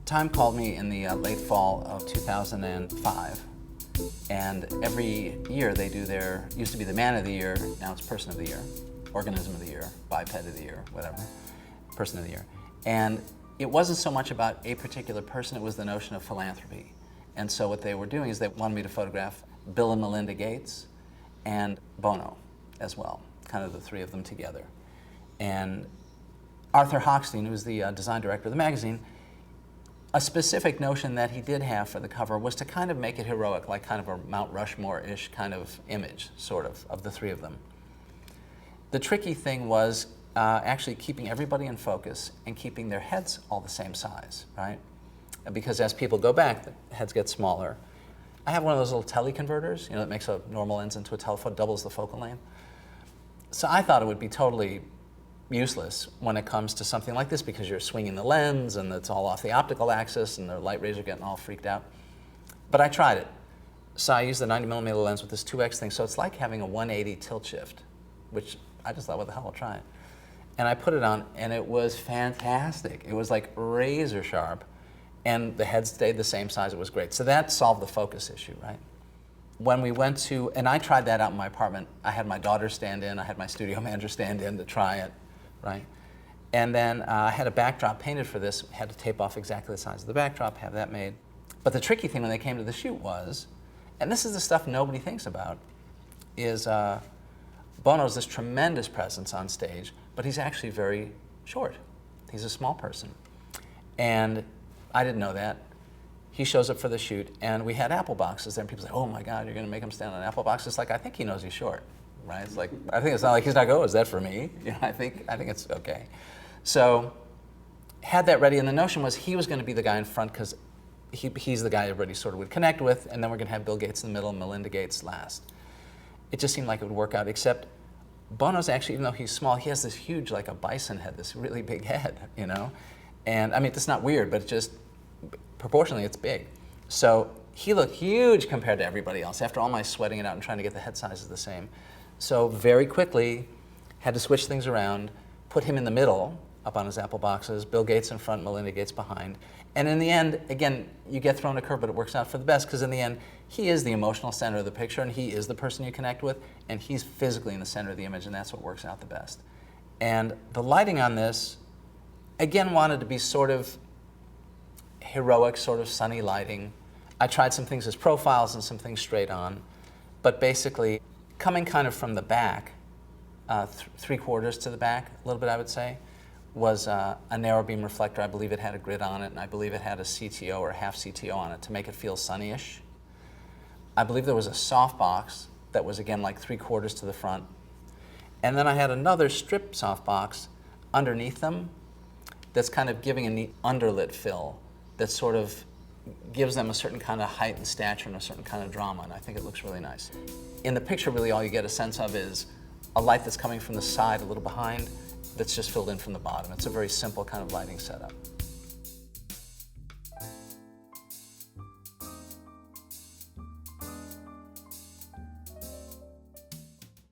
Time called me in the late fall of 2005, and every year they do their, used to be the Man of the Year, now it's Person of the Year, Organism of the Year, Biped of the Year, whatever, Person of the Year. And it wasn't so much about a particular person, it was the notion of philanthropy. And so what they were doing is they wanted me to photograph Bill and Melinda Gates and Bono as well, kind of the three of them together. And Arthur Hochstein, who was the design director of the magazine, a specific notion that he did have for the cover was to kind of make it heroic, like kind of a Mount Rushmore-ish kind of image, sort of the three of them. The tricky thing was actually keeping everybody in focus and keeping their heads all the same size, right? Because as people go back, the heads get smaller. I have one of those little teleconverters, you know, that makes a normal lens into a telephoto, doubles the focal length. So I thought it would be totally useless when it comes to something like this because you're swinging the lens and it's all off the optical axis and the light rays are getting all freaked out. But I tried it. So I used the 90mm lens with this 2x thing, so it's like having a 180 tilt shift, which I just thought, what the hell, I'll try it. And I put it on and it was fantastic. It was like razor sharp and the head stayed the same size, it was great. So that solved the focus issue, right? When we went to, and I tried that out in my apartment, I had my daughter stand in, I had my studio manager stand in to try it. Right? And then I had a backdrop painted for this, had to tape off exactly the size of the backdrop, have that made. But the tricky thing when they came to the shoot was, and this is the stuff nobody thinks about, is Bono's this tremendous presence on stage, but he's actually very short. He's a small person. And I didn't know that. He shows up for the shoot, and we had apple boxes there, and people say, oh my God, you're going to make him stand on an apple box? It's like, I think he knows he's short. Right? It's like, I think it's not like he's not going, oh, is that for me? You know, I think it's okay. So had that ready, and the notion was he was going to be the guy in front because he's the guy everybody sort of would connect with, and then we're going to have Bill Gates in the middle and Melinda Gates last. It just seemed like it would work out, except Bono's actually, even though he's small, he has this huge, like a bison head, this really big head, you know? And I mean, it's not weird, but it just, proportionally, it's big. So he looked huge compared to everybody else after all my sweating it out and trying to get the head sizes the same. So very quickly, had to switch things around, put him in the middle, up on his apple boxes, Bill Gates in front, Melinda Gates behind. And in the end, again, you get thrown a curve, but it works out for the best, because in the end, he is the emotional center of the picture, and he is the person you connect with, and he's physically in the center of the image, and that's what works out the best. And the lighting on this, again, wanted to be sort of heroic, sort of sunny lighting. I tried some things as profiles and some things straight on, but basically, coming kind of from the back, 3/4 to the back, a little bit I would say, was a narrow beam reflector. I believe it had a grid on it, and I believe it had a CTO or half CTO on it to make it feel sunnyish. I believe there was a softbox that was, again, like 3/4 to the front. And then I had another strip softbox underneath them that's kind of giving a neat underlit fill that sort of gives them a certain kind of height and stature and a certain kind of drama, and I think it looks really nice. In the picture, really all you get a sense of is a light that's coming from the side, a little behind, that's just filled in from the bottom. It's a very simple kind of lighting setup.